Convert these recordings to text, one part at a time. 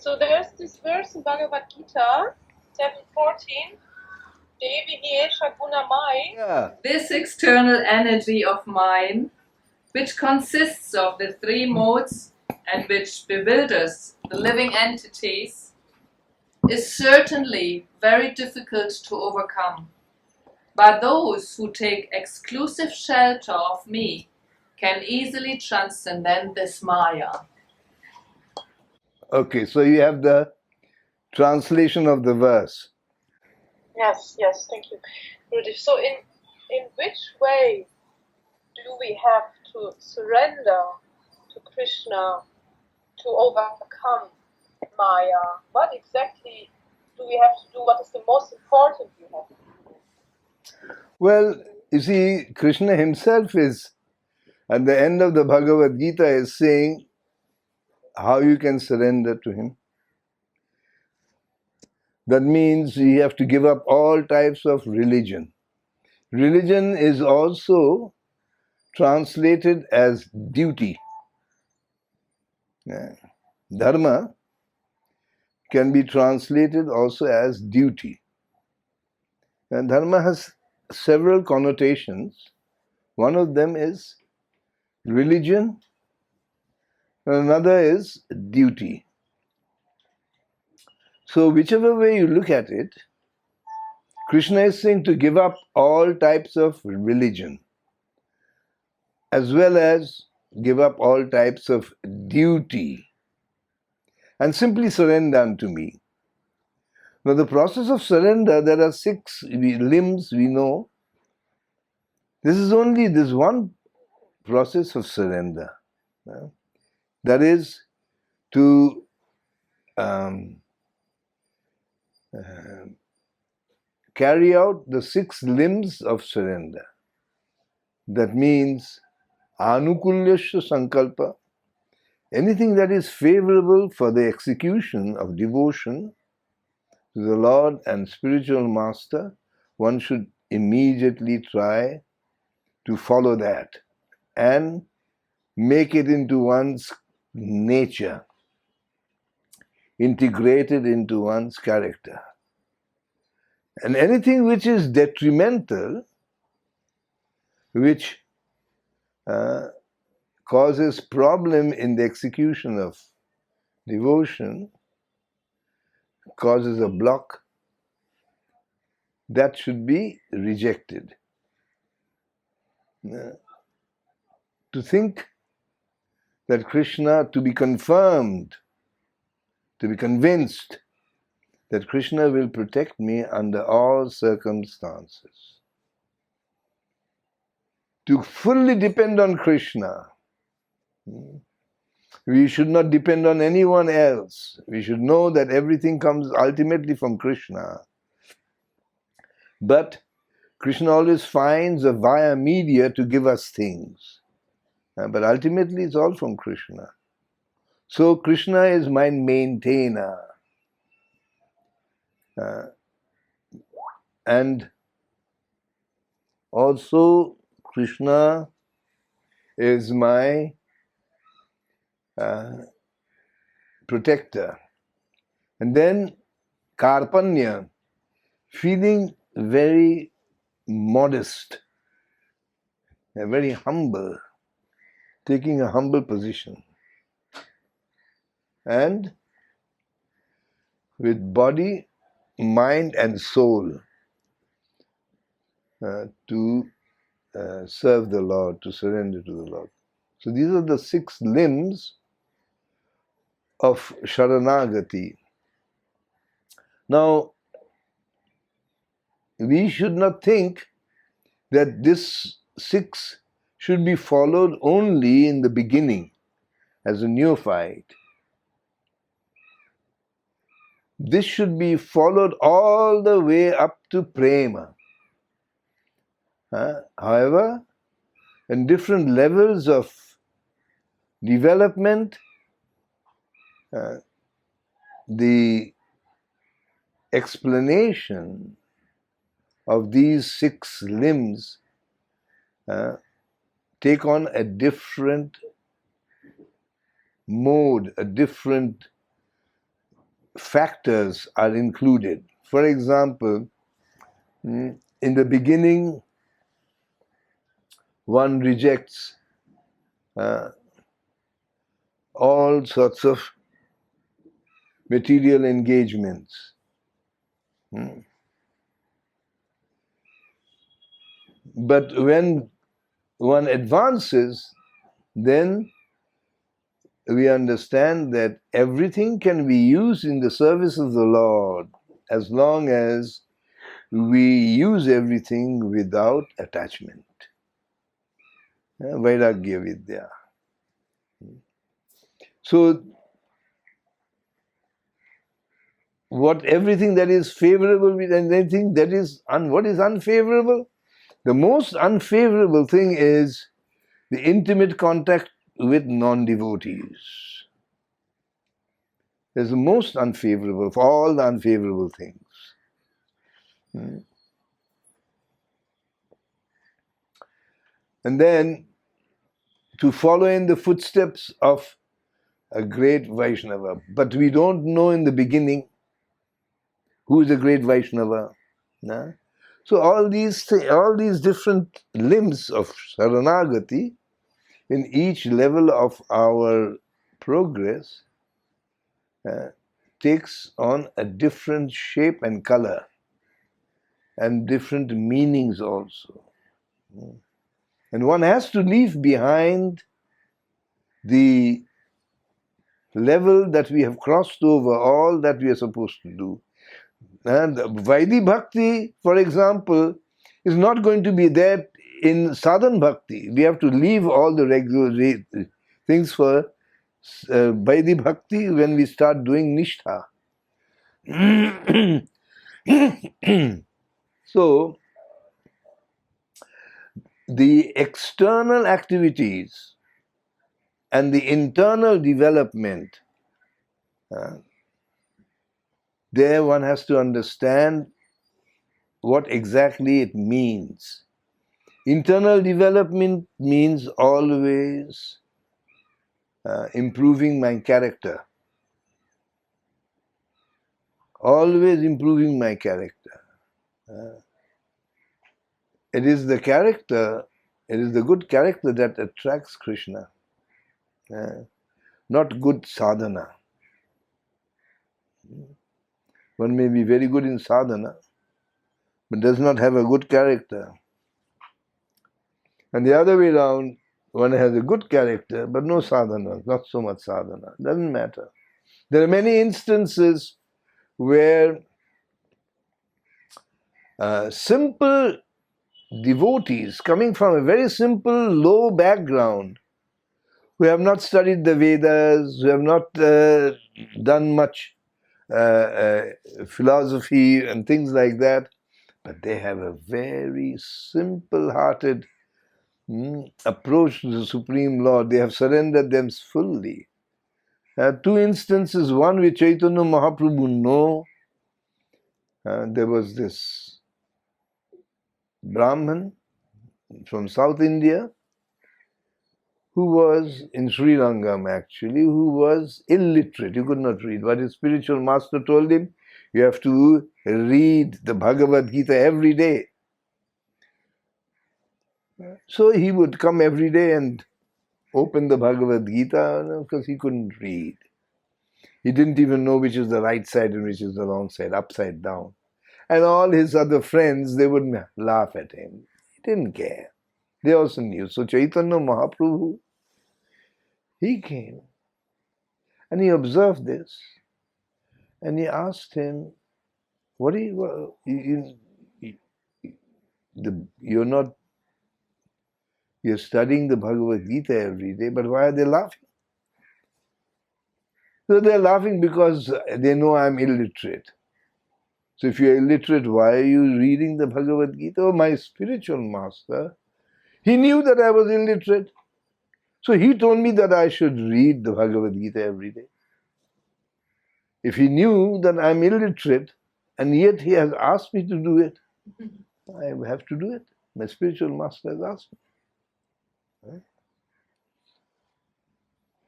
So there's this verse in Bhagavad Gita, 7:14, Devi Esha Gunamai. Yeah. This external energy of mine, which consists of the three modes and which bewilders the living entities, is certainly very difficult to overcome. But those who take exclusive shelter of me can easily transcend this Maya. Okay, so you have the translation of the verse. Yes, thank you, Gurudev. So in which way do we have to surrender to Krishna to overcome Maya? What exactly do we have to do? What is the most important we have to do? Well, you see, Krishna himself is, at the end of the Bhagavad Gita, is saying how you can surrender to him. That means you have to give up all types of religion. Religion is also translated as duty. Yeah. Dharma can be translated also as duty. And dharma has several connotations. One of them is religion, and another is duty. So whichever way you look at it, Krishna is saying to give up all types of religion, as well as give up all types of duty, and simply surrender unto me. Now the process of surrender, there are 6 limbs we know. This is only this one process of surrender. That is to carry out the 6 limbs of surrender. That means anukulyasya sankalpa, anything that is favorable for the execution of devotion to the Lord and spiritual master, one should immediately try to follow that and make it into one's nature, integrated into one's character. And anything which is detrimental, which causes problem in the execution of devotion, causes a block, that should be rejected. To think that Krishna, to be confirmed, to be convinced that Krishna will protect me under all circumstances. To fully depend on Krishna. We should not depend on anyone else. We should know that everything comes ultimately from Krishna. But Krishna always finds a via media to give us things. But ultimately it's all from Krishna. So Krishna is my maintainer. And also Krishna is my protector. And then Karpanya, feeling very modest, very humble, taking a humble position. And with body, mind and soul to serve the Lord, to surrender to the Lord. So these are the 6 limbs of Sharanagati. Now, we should not think that this 6 should be followed only in the beginning as a neophyte. This should be followed all the way up to prema. However, in different levels of development, the explanation of these 6 limbs take on a different mode, a different factors are included. For example, in the beginning, one rejects all sorts of material engagements. But when one advances, then we understand that everything can be used in the service of the Lord as long as we use everything without attachment. Vairagya Vidya. So, everything that is favorable with anything that is what is unfavorable? The most unfavorable thing is the intimate contact with non-devotees. It's the most unfavorable of all the unfavorable things. And then to follow in the footsteps of a great Vaishnava. But we don't know in the beginning who is a great Vaishnava. No? So all these different limbs of Saranagati in each level of our progress takes on a different shape and color and different meanings also. And one has to leave behind the level that we have crossed over, all that we are supposed to do. And Vaidhi Bhakti, for example, is not going to be there in Sadhan Bhakti. We have to leave all the regular things for Vaidhi Bhakti when we start doing Nishtha. So, the external activities and the internal development, there one has to understand what exactly it means. Internal development means always improving my character. Always improving my character. It is the character, it is the good character that attracts Krishna, not good sadhana. One may be very good in sadhana, but does not have a good character. And the other way around, one has a good character, but no sadhana, not so much sadhana. Doesn't matter. There are many instances where simple devotees coming from a very simple, low background, who have not studied the Vedas, who have not done much philosophy and things like that, but they have a very simple-hearted approach to the Supreme Lord. They have surrendered them fully. Two instances, one with Chaitanya Mahaprabhu, no. There was this Brahman from South India who was in Sri Rangam actually, who was illiterate. He could not read. But his spiritual master told him, you have to read the Bhagavad Gita every day. So he would come every day and open the Bhagavad Gita because he couldn't read. He didn't even know which is the right side and which is the wrong side, upside down. And all his other friends, they would laugh at him. He didn't care. They also knew. So Chaitanya Mahaprabhu, he came and he observed this and he asked him, what are you're studying the Bhagavad Gita every day, but why are they laughing? So they're laughing because they know I'm illiterate. So if you're illiterate, why are you reading the Bhagavad Gita? Oh, my spiritual master, he knew that I was illiterate. So he told me that I should read the Bhagavad Gita every day. If he knew that I'm illiterate, and yet he has asked me to do it, I have to do it. My spiritual master has asked me. Right?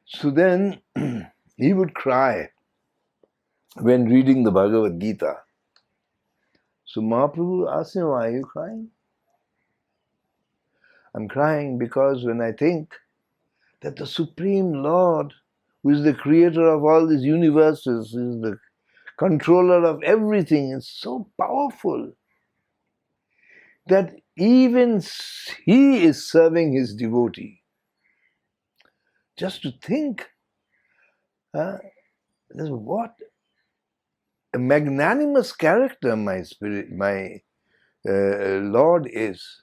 So then he would cry when reading the Bhagavad Gita. So Mahaprabhu asked him, why are you crying? I'm crying because when I think that the Supreme Lord, who is the creator of all these universes, is the controller of everything, is so powerful that even he is serving his devotee. Just to think, what a magnanimous character my Lord is.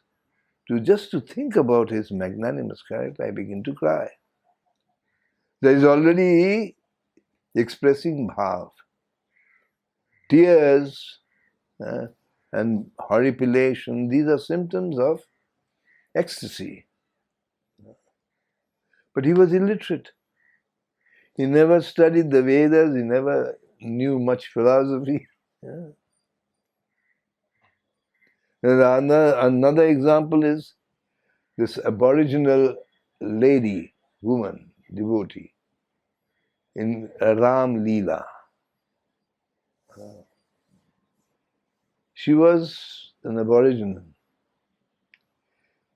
Just to think about his magnanimous character, I begin to cry. There is already expressing bhav. Tears and horripilation, these are symptoms of ecstasy. But he was illiterate. He never studied the Vedas, he never knew much philosophy. And another example is this aboriginal lady, woman, devotee, in Ram Leela. She was an aboriginal.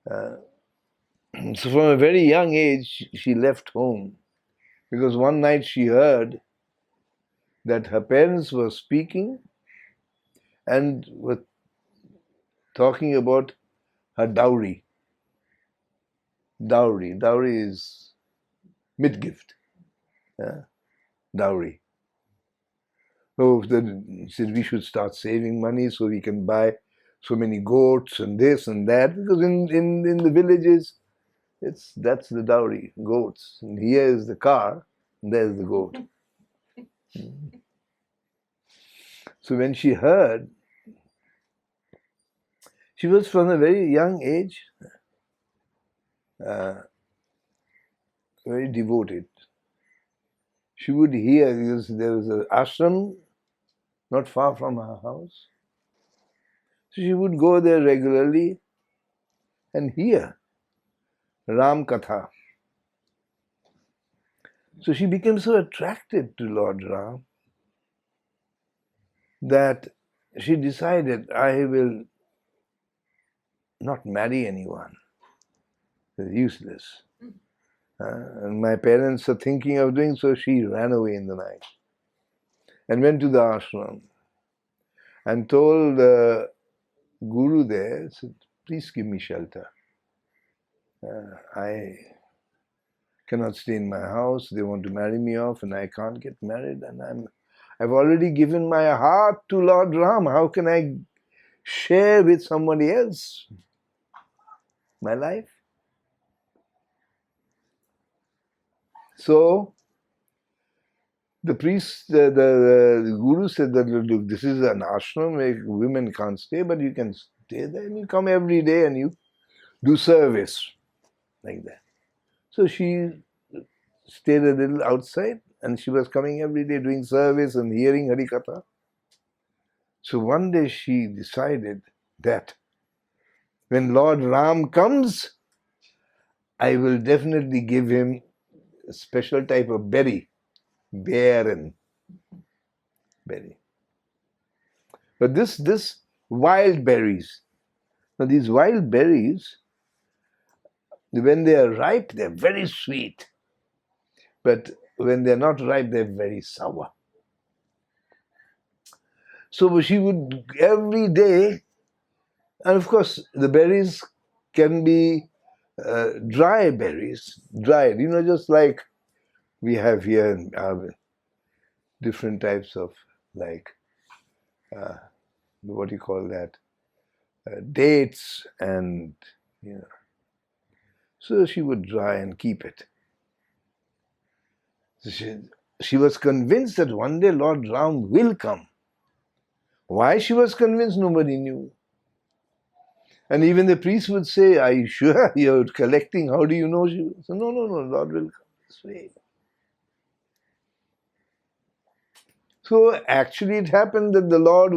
So from a very young age, she left home because one night she heard that her parents were speaking and were talking about her dowry. Dowry is midgift. Dowry. So she said we should start saving money so we can buy so many goats and this and that, because in the villages that's the dowry, goats. And here is the car, and there's the goat. So when she heard, she was from a very young age very devoted. She would hear, because there was an ashram not far from her house. So she would go there regularly and hear Ram Katha. So she became so attracted to Lord Ram that she decided, I will not marry anyone. It's useless. And my parents are thinking of doing so. She ran away in the night and went to the ashram and told the guru there, said, please give me shelter. I cannot stay in my house. They want to marry me off and I can't get married, and I've already given my heart to Lord Ram. How can I share with somebody else my life? So the priest, the guru said that, look, this is an ashram where women can't stay, but you can stay there and you come every day and you do service like that. So she stayed a little outside and she was coming every day doing service and hearing Harikatha. So one day she decided that when Lord Ram comes, I will definitely give him a special type of berry, bearan berry. But this wild berries, now these wild berries, when they are ripe, they're very sweet. But when they're not ripe, they're very sour. So she would every day, and of course the berries can be dry berries, dried, just like we have here in our different types of, like, what do you call that, dates, and so she would dry and keep it. So she was convinced that one day Lord Ram will come. Why she was convinced, nobody knew. And even the priest would say, are you sure you're collecting? How do you know? She would say, no, Lord will come this way. So actually it happened that Lord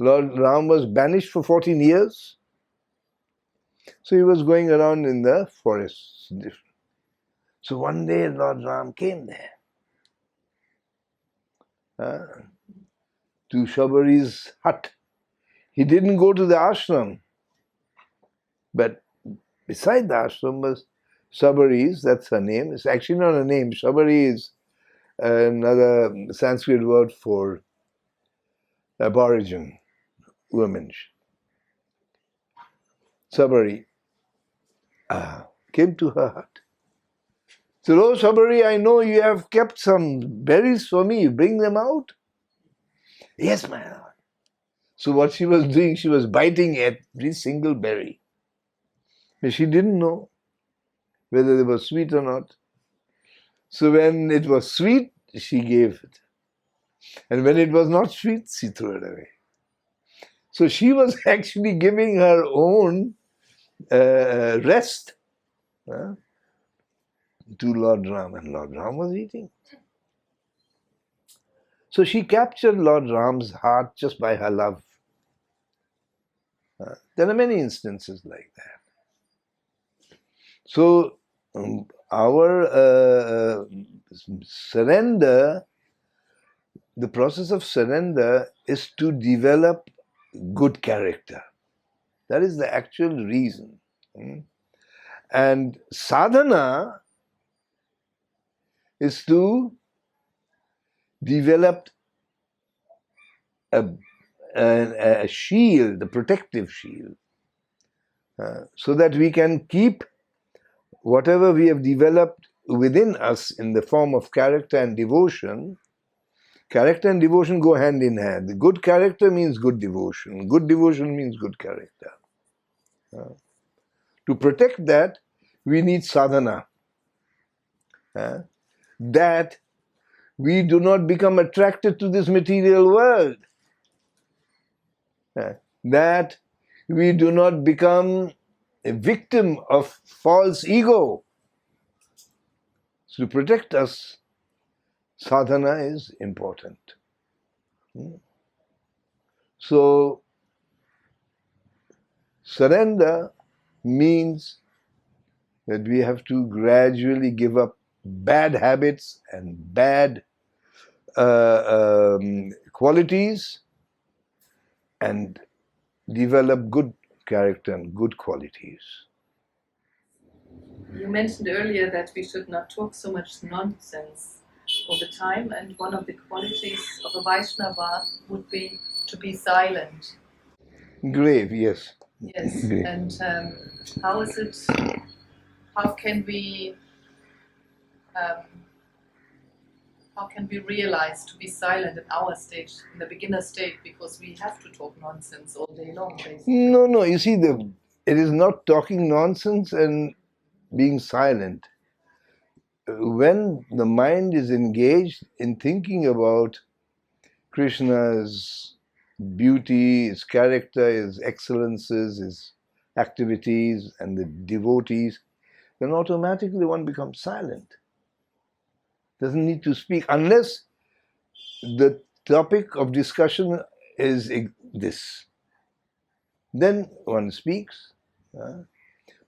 Ram was banished for 14 years. So he was going around in the forests. So one day Lord Ram came there. to Shabari's hut. He didn't go to the ashram, but beside the ashram was Shabari's, that's her name. It's actually not a name. Shabari is another Sanskrit word for Aborigine women. Shabari came to her hut. Said, "Oh, Shabari, I know you have kept some berries for me. Bring them out." "Yes, my lord." So what she was doing, she was biting every single berry. But she didn't know whether they were sweet or not. So when it was sweet, she gave it. And when it was not sweet, she threw it away. So she was actually giving her own rest to Lord Ram, and Lord Ram was eating. So she captured Lord Ram's heart just by her love. There are many instances like that. So our surrender, the process of surrender is to develop good character. That is the actual reason. And sadhana is to develop a shield, a protective shield, so that we can keep whatever we have developed within us in the form of character and devotion. Character and devotion go hand in hand. The good character means good devotion. Good devotion means good character. To protect that, we need sadhana. That we do not become attracted to this material world. That we do not become a victim of false ego. So to protect us, sadhana is important. So surrender means that we have to gradually give up bad habits and bad qualities and develop good character and good qualities. You mentioned earlier that we should not talk so much nonsense all the time, and one of the qualities of a Vaishnava would be to be silent. Grave, yes. Yes, Grave. and how is it, how can we realize to be silent in our stage, in the beginner state, because we have to talk nonsense all day long, basically. No, you see, it is not talking nonsense and being silent. When the mind is engaged in thinking about Krishna's beauty, his character, his excellences, his activities, and the devotees, then automatically one becomes silent. Doesn't need to speak unless the topic of discussion is this. Then one speaks.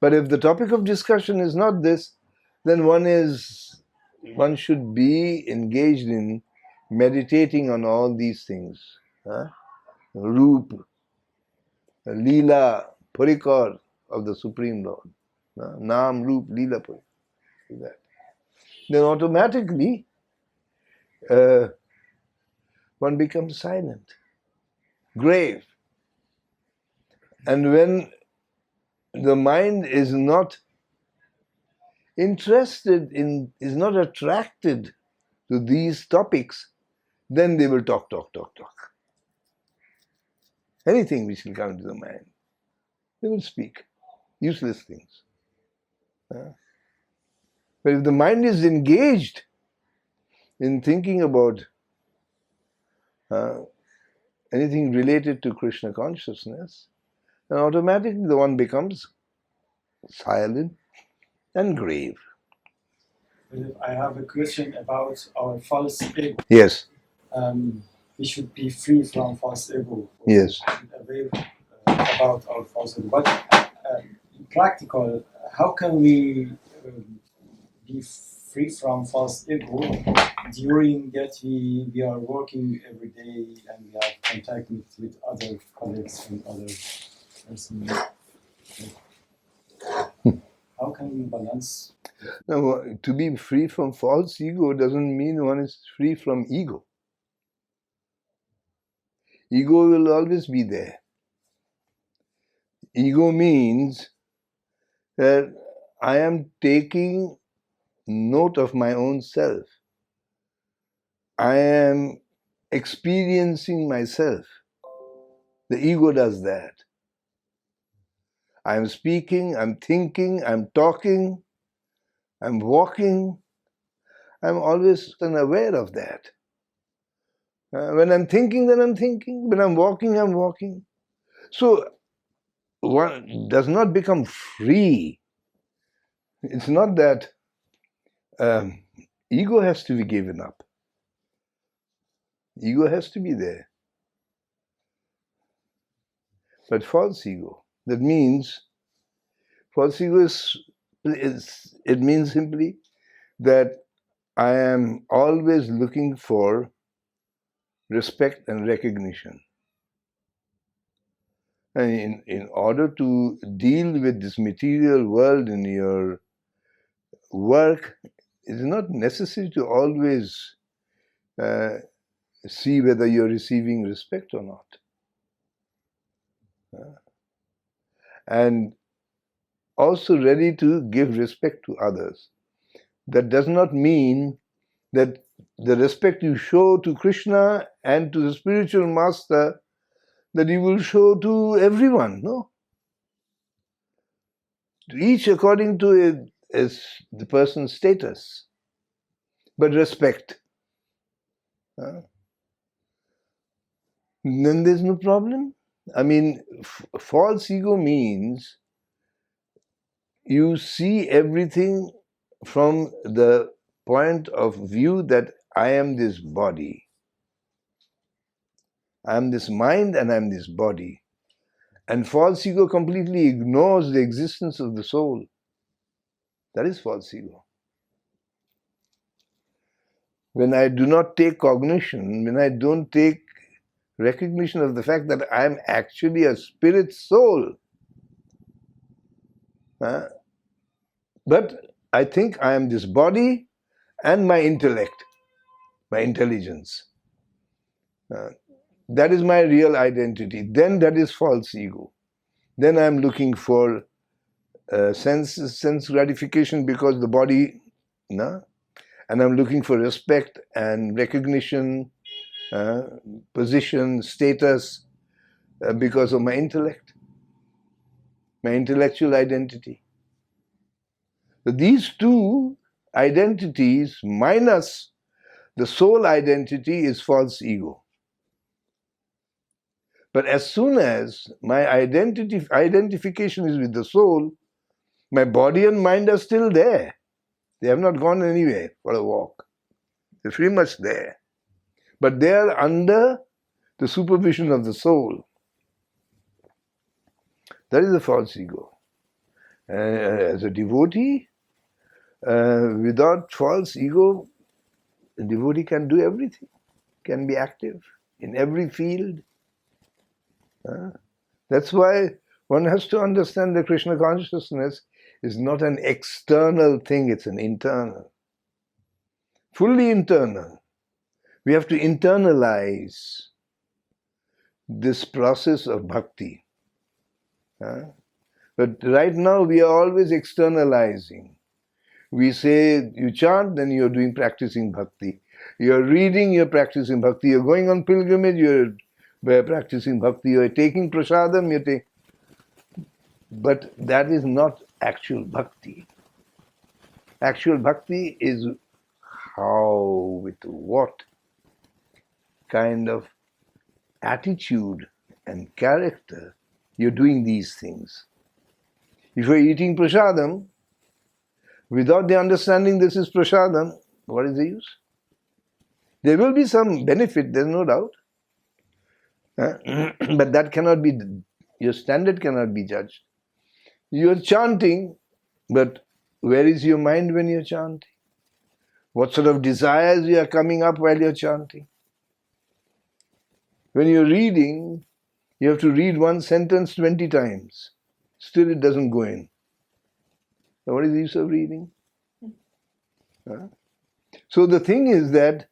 But if the topic of discussion is not this, then one should be engaged in meditating on all these things. Roop, Leela, Parikar of the Supreme Lord. Naam, Roop, Leela, Parikar. Then automatically one becomes silent, grave. And when the mind is not interested in, is not attracted to these topics, then they will talk. Anything which will come to the mind, they will speak useless things. But if the mind is engaged in thinking about anything related to Krishna consciousness, then automatically the one becomes silent and grave. I have a question about our false ego. Yes. We should be free from false ego. Yes. Aware about our false ego. But in practical, how can we be free from false ego during that we are working every day and we have contact with other colleagues and other persons. How can we balance? Now, to be free from false ego doesn't mean one is free from ego. Ego will always be there. Ego means that I am taking note of my own self. I am experiencing myself. The ego does that. I am speaking, I'm thinking, I'm talking, I'm walking. I'm always unaware of that. When I'm thinking, then I'm thinking. When I'm walking, I'm walking. So one does not become free. It's not that ego has to be given up. Ego has to be there. But false ego, that means, false ego it means simply that I am always looking for respect and recognition. And in order to deal with this material world in your work, it is not necessary to always see whether you're receiving respect or not. And also ready to give respect to others. That does not mean that the respect you show to Krishna and to the spiritual master that you will show to everyone, no? Each according to the person's status, but respect. Then there's no problem. I mean, false ego means you see everything from the point of view that I am this body. I am this mind and I am this body. And false ego completely ignores the existence of the soul. That is false ego. When I do not take cognition, when I don't take recognition of the fact that I am actually a spirit soul, but I think I am this body and my intellect, my intelligence. That is my real identity. Then that is false ego. Then I am looking for sense gratification because the body, and I'm looking for respect and recognition, position, status, because of my intellect, my intellectual identity. So these two identities minus the soul identity is false ego. But as soon as my identification is with the soul, my body and mind are still there. They have not gone anywhere for a walk. They're pretty much there. But they are under the supervision of the soul. That is the false ego. As a devotee, without false ego, the devotee can do everything, can be active in every field. That's why one has to understand that Krishna consciousness is not an external thing, it's an internal. Fully internal. We have to internalize this process of bhakti. But right now we are always externalizing. We say you chant, then you're practicing bhakti. You're reading, you're practicing bhakti. You're going on pilgrimage, you're practicing bhakti. You're taking prasadam, but that is not actual bhakti. Actual bhakti is how, with what kind of attitude and character you're doing these things. If you're eating prasadam, without the understanding this is prasadam, what is the use? There will be some benefit, there's no doubt. But that cannot be, your standard cannot be judged. You're chanting, but where is your mind when you're chanting? What sort of desires you are coming up while you're chanting? When you're reading, you have to read one sentence 20 times. Still it doesn't go in. Now what is the use of reading? Huh? So the thing is that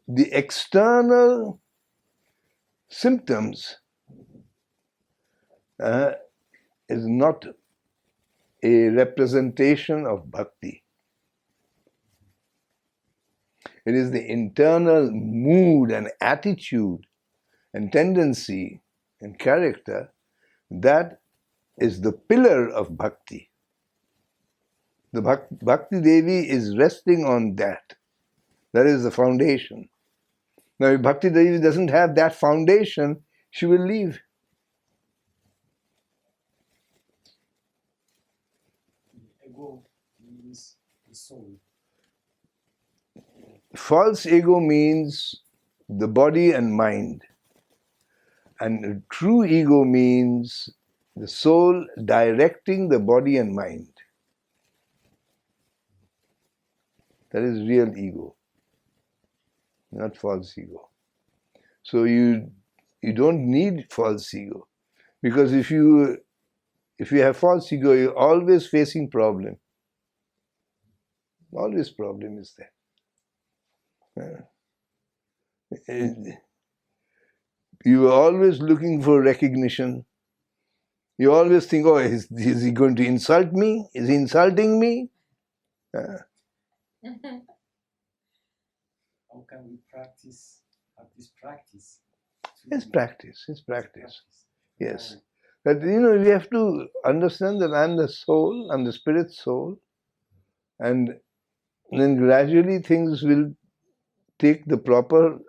the external symptoms is not a representation of bhakti. It is the internal mood and attitude and tendency and character that is the pillar of bhakti. The Bhakti Devi is resting on that. That is the foundation. Now if Bhakti Devi doesn't have that foundation, she will leave. Ego means the soul. False ego means the body and mind. And true ego means the soul directing the body and mind. That is real ego, not false ego. So you don't need false ego, because if you have false ego, you're always facing problem. Always problem is there. You are always looking for recognition. You always think, oh, is he going to insult me? Is he insulting me? How can we have this practice? It's practice. Yes. But we have to understand that I'm the soul, I'm the spirit soul, and then gradually things will take the proper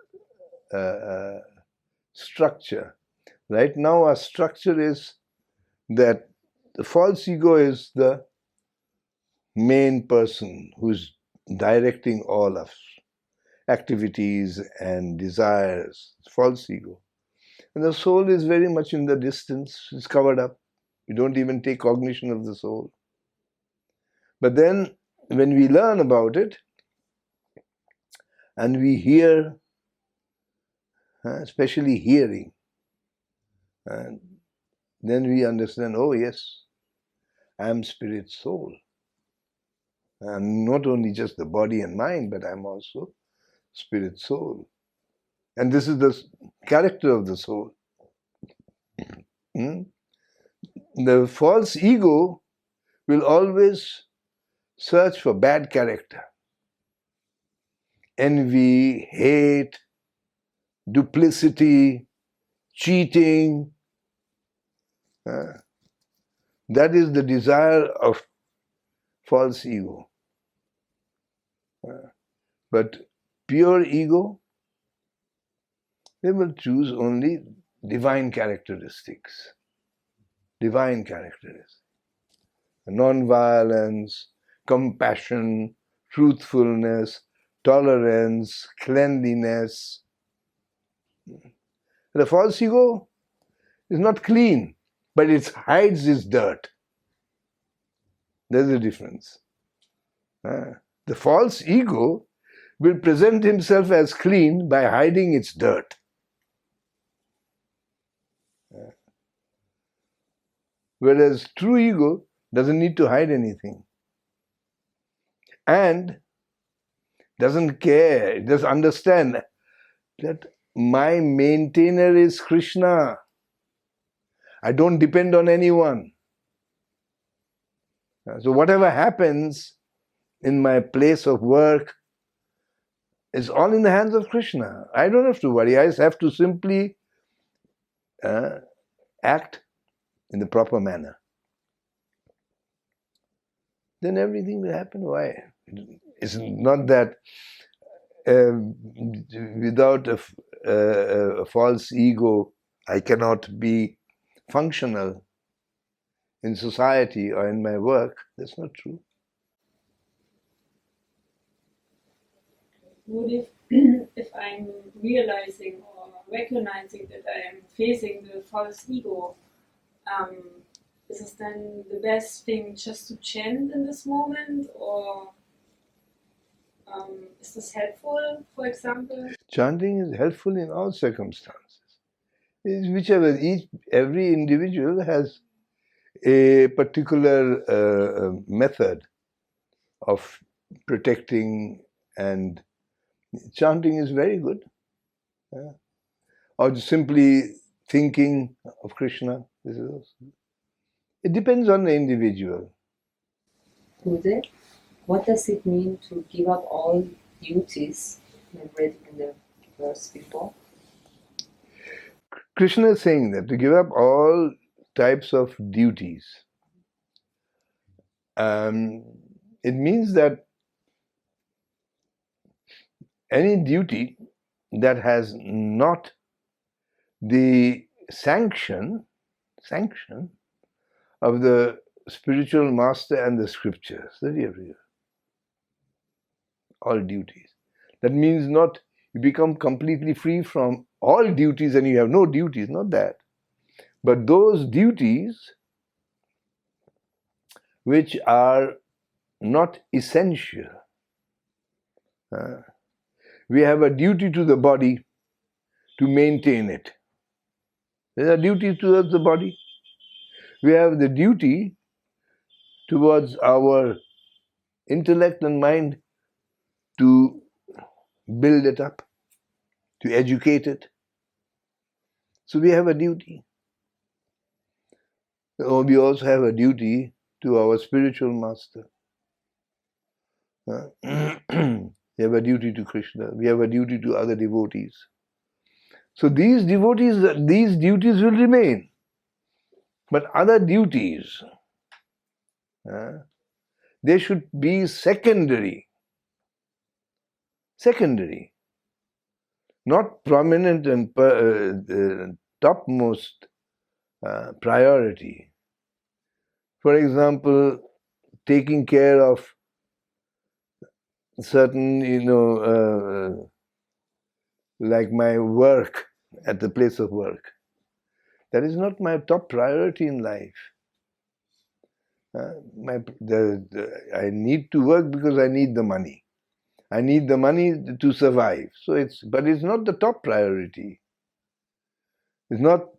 structure. Right now our structure is that the false ego is the main person who's directing all of activities and desires, false ego. And the soul is very much in the distance, it's covered up. You don't even take cognition of the soul. But then when we learn about it and we hear, especially hearing, then we understand, oh yes, I am spirit soul. I'm not only just the body and mind, but I'm also spirit soul. And this is the character of the soul. The false ego will always search for bad character. Envy, hate, duplicity, cheating. That is the desire of false ego. But pure ego, they will choose only divine characteristics. Divine characteristics. Non-violence, compassion, truthfulness, tolerance, cleanliness. The false ego is not clean, but it hides its dirt. There's a difference. The false ego will present himself as clean by hiding its dirt. Whereas true ego doesn't need to hide anything. And doesn't care, it does understand that my maintainer is Krishna. I don't depend on anyone. So whatever happens in my place of work is all in the hands of Krishna. I don't have to worry. I just have to simply act in the proper manner. Then everything will happen. Why? It's not that without a false ego, I cannot be functional in society or in my work. That's not true. What if I'm realizing or recognizing that I am facing the false ego, is it then the best thing just to chant in this moment, or Is this helpful, for example? Chanting is helpful in all circumstances. Every individual has a particular method of protecting, and chanting is very good. Or simply thinking of Krishna. It depends on the individual. Buddha, what does it mean to give up all duties? We've read in the verse before. Krishna is saying that to give up all types of duties. It means that any duty that has not the sanction of the spiritual master and the scriptures, that you have to do. All duties. That means not you become completely free from all duties and you have no duties, not that. But those duties which are not essential. We have a duty to the body to maintain it. There are duties towards the body. We have the duty towards our intellect and mind to build it up, to educate it. So we have a duty. We also have a duty to our spiritual master. We have a duty to Krishna. We have a duty to other devotees. So these duties will remain. But other duties, they should be secondary. Secondary. Not prominent and topmost priority. For example, taking care of certain, like my work at the place of work. That is not my top priority in life. I need to work because I need the money. I need the money to survive. But it's not the top priority. It's not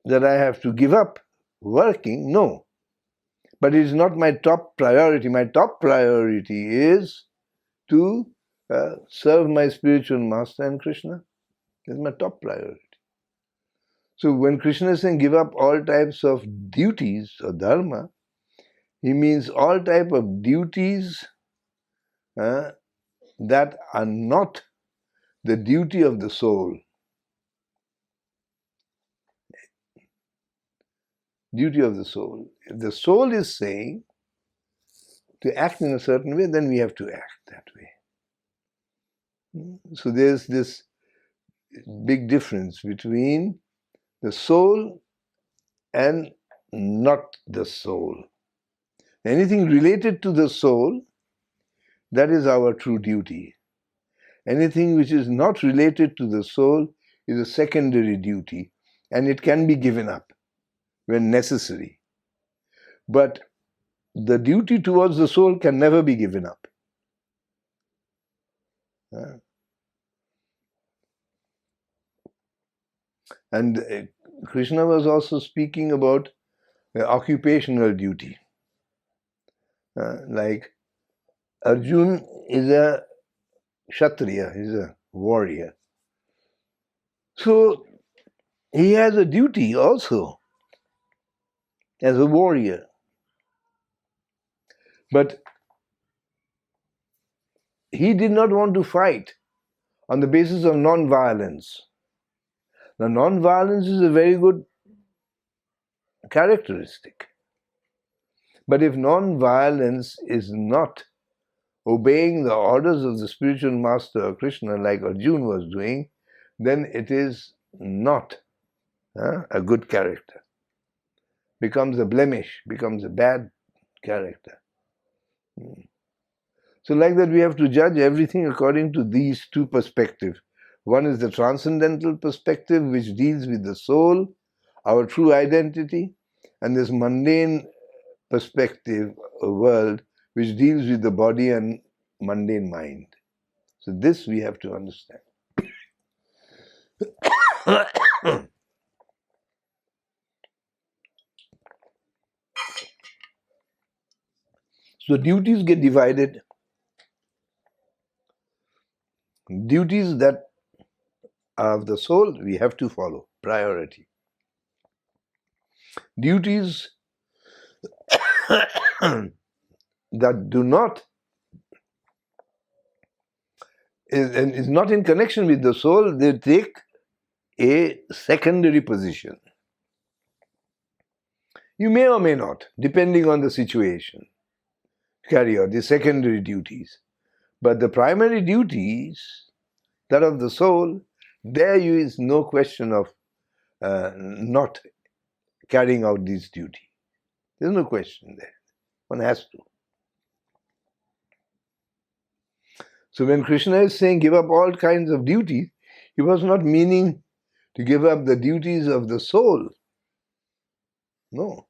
that I have to give up working, no. But it is not my top priority. My top priority is to serve my spiritual master and Krishna. That's my top priority. So when Krishna is saying give up all types of duties or dharma, he means all type of duties that are not the duty of the soul. Duty of the soul. If the soul is saying to act in a certain way, then we have to act that way. So there's this big difference between the soul and not the soul. Anything related to the soul, that is our true duty. Anything which is not related to the soul is a secondary duty, and it can be given up when necessary. But the duty towards the soul can never be given up. And Krishna was also speaking about occupational duty. Like Arjun is a Kshatriya, he's a warrior. So he has a duty also as a warrior. But he did not want to fight on the basis of non-violence. Now, non-violence is a very good characteristic. But if non-violence is not obeying the orders of the spiritual master or Krishna, like Arjuna was doing, then it is not a good character. Becomes a blemish, becomes a bad character. So like that, we have to judge everything according to these two perspectives. One is the transcendental perspective, which deals with the soul, our true identity, and this mundane perspective world, which deals with the body and mundane mind. So this we have to understand. So duties get divided. Duties that are of the soul, we have to follow. Priority. Duties that do not is not in connection with the soul, they take a secondary position. You may or may not, depending on the situation, carry out the secondary duties. But the primary duties, that of the soul, there is no question of not carrying out these duties. There's no question there. One has to. So when Krishna is saying give up all kinds of duties, he was not meaning to give up the duties of the soul. No.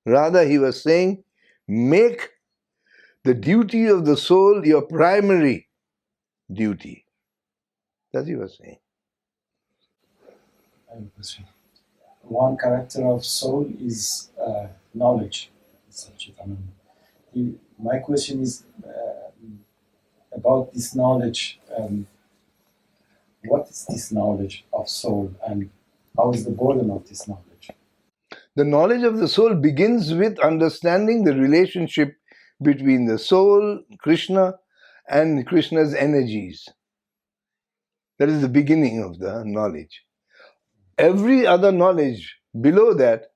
Rather, he was saying, make the duty of the soul your primary duty. That's what he was saying. I have a question. One character of soul is knowledge. My question is about this knowledge. What is this knowledge of soul, and how is the burden of this knowledge? The knowledge of the soul begins with understanding the relationship between the soul, Krishna, and Krishna's energies. That is the beginning of the knowledge. Every other knowledge below that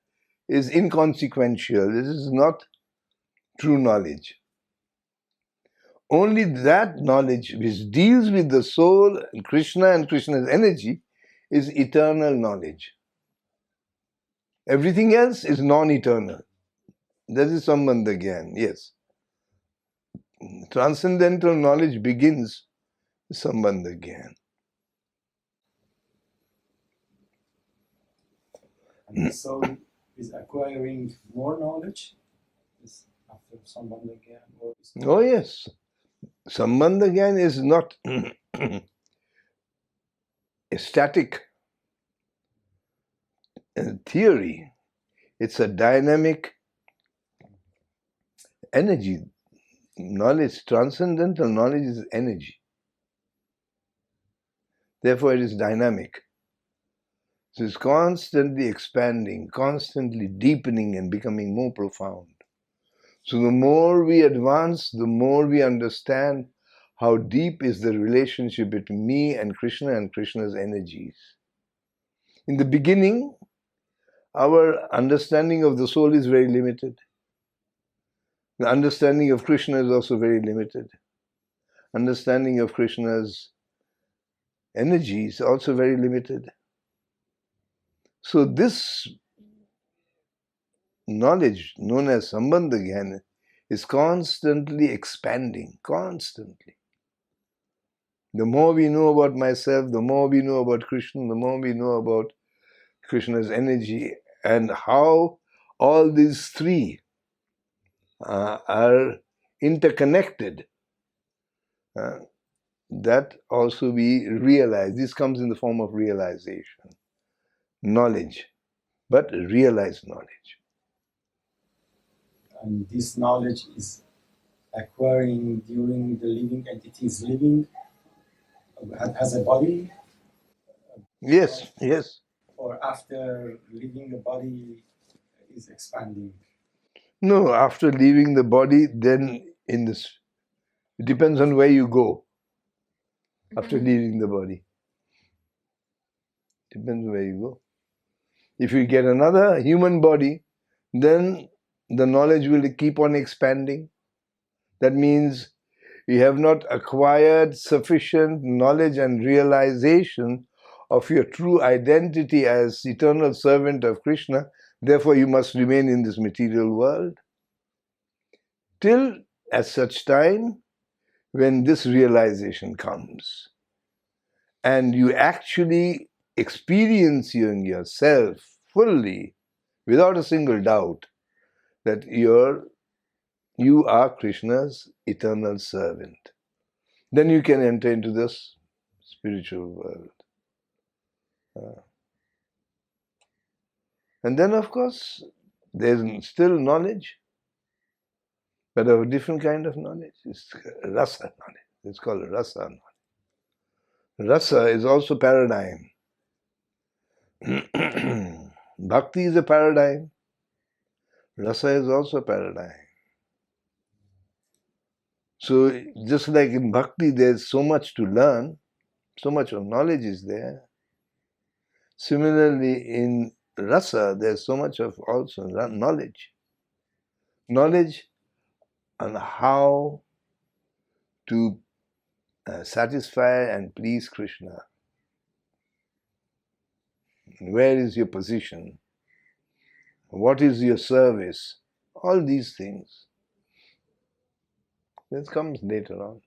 is inconsequential. This is not true knowledge. Only that knowledge which deals with the soul, Krishna and Krishna's energy is eternal knowledge. Everything else is non-eternal. That is Sambandha Gyan, yes. Transcendental knowledge begins with Sambandha Gyan. And the soul is acquiring more knowledge after Sambandha Gyan? Oh yes. Sambandha Gyan is not a static theory. It's a dynamic energy. Knowledge, transcendental knowledge is energy. Therefore it is dynamic. So it's constantly expanding, constantly deepening and becoming more profound. So the more we advance, the more we understand how deep is the relationship between me and Krishna's energies. In the beginning, our understanding of the soul is very limited. The understanding of Krishna is also very limited. Understanding of Krishna's energy is also very limited. So this knowledge, known as Sambandha Gyan, is constantly expanding, constantly. The more we know about myself, the more we know about Krishna, the more we know about Krishna's energy, and how all these three are interconnected. That also we realize. This comes in the form of realization. Knowledge, but realized knowledge. And this knowledge is acquiring during the living entities living, has a body? Yes, yes. Or after leaving the body is expanding? No, after leaving the body, then in this, it depends on where you go. After leaving the body. Depends where you go. If you get another human body, then the knowledge will keep on expanding. That means you have not acquired sufficient knowledge and realization of your true identity as eternal servant of Krishna. Therefore, you must remain in this material world till at such time when this realization comes and you actually experience yourself fully, without a single doubt, that your you are Krishna's eternal servant. Then you can enter into this spiritual world. And then, of course, there's still knowledge, but of a different kind of knowledge. It's rasa knowledge. It's called rasa knowledge. Rasa is also paradigm. Bhakti is a paradigm. Rasa is also a paradigm. So just like in bhakti there's so much to learn, so much of knowledge is there. Similarly in rasa there's so much of also knowledge. Knowledge on how to satisfy and please Krishna. Where is your position? What is your service? All these things. This comes later on.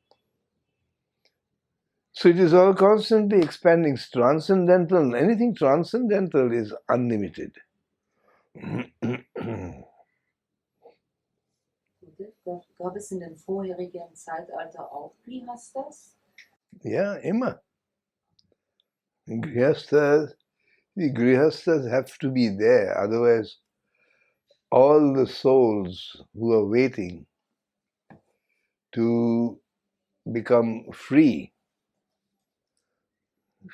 So it is all constantly expanding. It's transcendental. Anything transcendental is unlimited. Gab es in dem vorherigen Zeitalter auch Grihastas? Ja, immer. The Grihastas have to be there, otherwise all the souls who are waiting to become free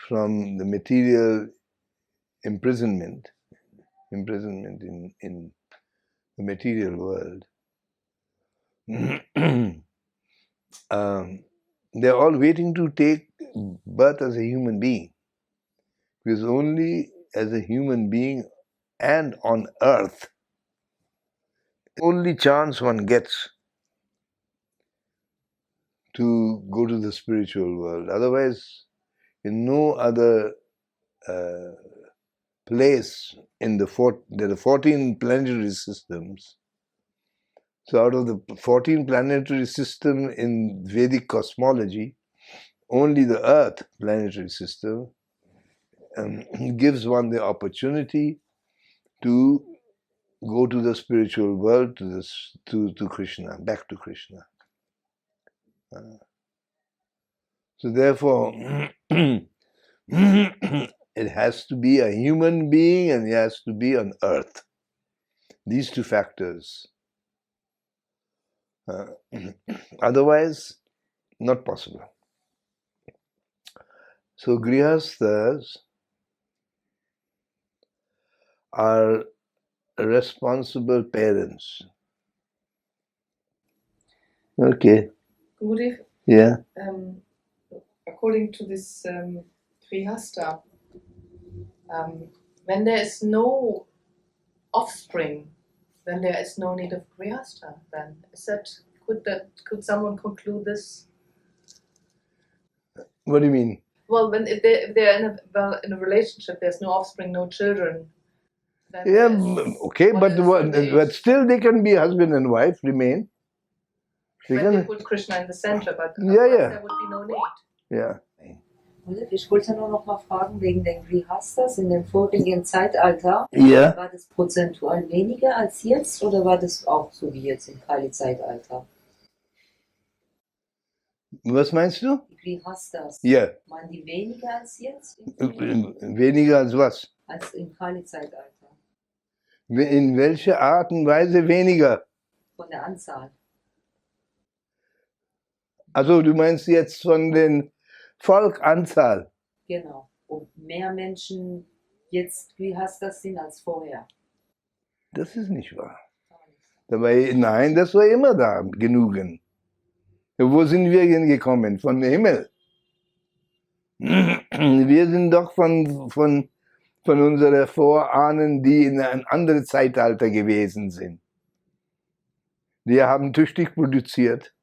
from the material imprisonment in the material world, they're all waiting to take birth as a human being. Because only as a human being and on earth, only chance one gets to go to the spiritual world. Otherwise, in no other place in there are 14 planetary systems. So out of the 14 planetary systems in Vedic cosmology, only the Earth planetary system gives one the opportunity to go to the spiritual world, to Krishna, back to Krishna. So therefore, it has to be a human being and it has to be on earth. These two factors. Otherwise, not possible. So Grihasthas are responsible parents. Okay. Gurudev, Yeah. according to this Grihastha, when there is no offspring, then there is no need of Grihastha. Then could someone conclude this? What do you mean? Well, if they're in a relationship, there's no offspring, no children. Then Yeah, okay, what but still they can be husband and wife, remain. When they put Krishna in the center, but Yeah. there would be no need. Yeah. Ich wollte nur noch mal fragen, wegen den Grihastas in dem vorigen Zeitalter, Ja. war das prozentual weniger als jetzt oder war das auch so wie jetzt im Kali-Zeitalter? Was meinst du? Die Grihastas, Ja. waren die weniger als jetzt? Weniger als was? Als im Kali-Zeitalter, In welcher Art und Weise weniger? von der Anzahl. Also du meinst jetzt von den Volkanzahl? Genau. Und mehr Menschen jetzt Grihastas sind als vorher. Das ist nicht wahr. Dabei, nein, das war immer da, genügend. Wo sind wir hingekommen? Von dem Himmel. Wir sind doch von unseren Vorahnen, die in ein anderes Zeitalter gewesen sind. Die haben tüchtig produziert.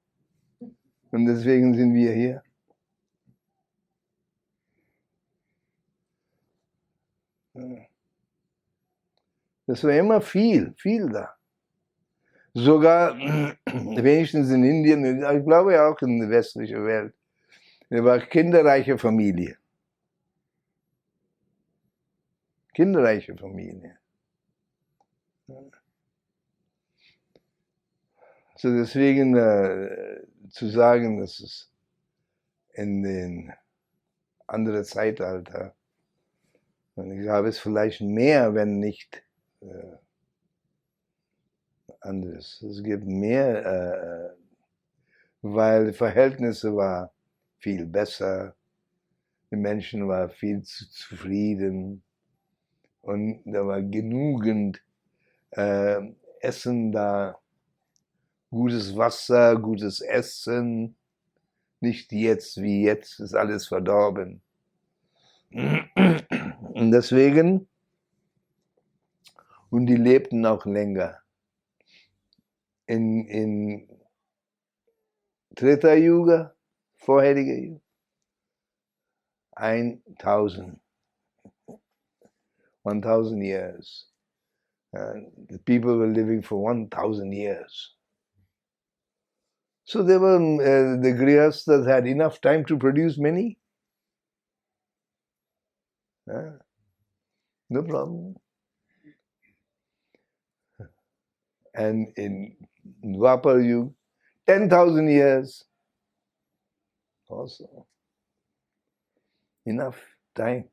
Und deswegen sind wir hier. Das war immer viel da. Sogar, wenigstens in Indien, ich glaube auch in der westlichen Welt, es war kinderreiche Familie. Kinderreiche Familie. So deswegen zu sagen, dass es in den anderen Zeitalter gab es vielleicht mehr, wenn nicht anderes. Es gibt mehr, weil die Verhältnisse waren viel besser, die Menschen waren viel zufrieden und da war genügend Essen da, gutes Wasser, gutes Essen, nicht jetzt wie jetzt, ist alles verdorben. Und deswegen, und die lebten auch länger. In Treta Yuga, vorherige Yuga, 1000 years. The people were living for 1000 years. So there were the Grihasthas had enough time to produce many. No problem. And in Dwapar Yuga, 10,000 years also. Enough time.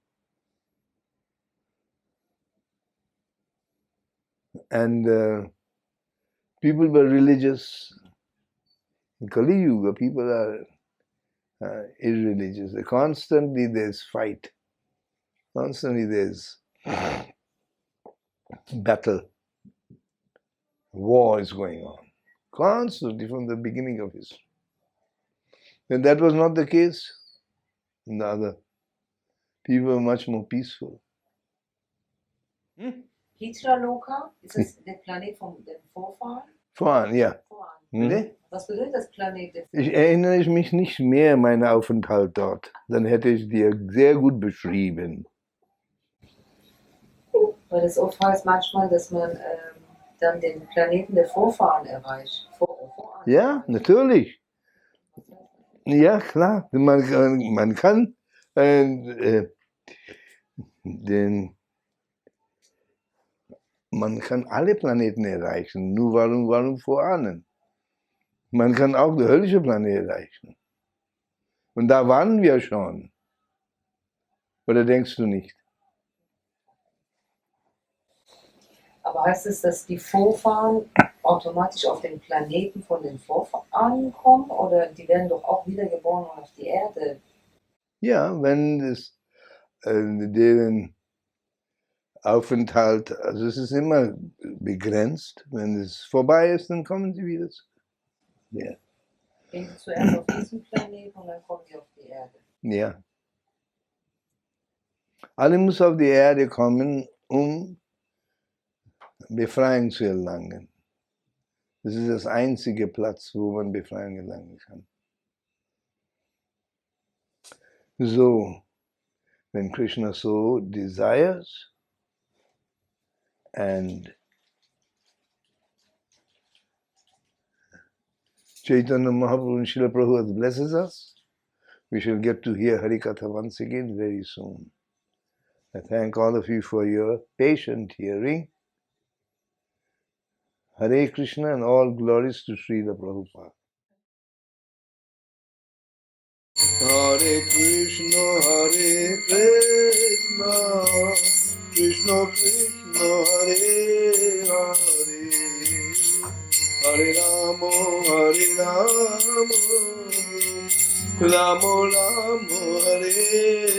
And people were religious. In Kali Yuga, people are irreligious. Constantly there's fight. Constantly there's battle. War is going on. Constantly from the beginning of history. And that was not the case in the other. People were much more peaceful. Hitra-Loka, ist das der Planet von den Vorfahren? Vorhin, ja. Vorfahren. Was bedeutet das Planet der Vorfahren? Ich erinnere mich nicht mehr an meinen Aufenthalt dort. Dann hätte ich dir sehr gut beschrieben. Weil es oft heißt manchmal, dass man dann den Planeten der Vorfahren erreicht. Ja, natürlich. Ja, klar. Man kann man kann alle Planeten erreichen. Nur warum Vorahnen? Man kann auch die höllische Planet erreichen. Und da waren wir schon. Oder denkst du nicht? Aber heißt es, dass die Vorfahren automatisch auf den Planeten von den Vorfahren kommen? Oder die werden doch auch wiedergeboren auf die Erde? Ja, wenn es deren Aufenthalt, also es ist immer begrenzt. Wenn es vorbei ist, dann kommen sie wieder. Ja. Gehen sie zuerst auf diesen Planeten und dann kommen sie auf die Erde. Ja. Alle müssen auf die Erde kommen, um Befreiung zu erlangen. Das ist das einzige Platz, wo man Befreiung erlangen kann. So, when Krishna so desires and Chaitanya Mahaprabhu and Srila Prabhupada blesses us, we shall get to hear Harikatha once again very soon. I thank all of you for your patient hearing. Hare Krishna and all glories to Srila Prabhupada. Hare Krishna, Krishna Krishna, Hare Hare, Hare Rama, Rama Rama, Hare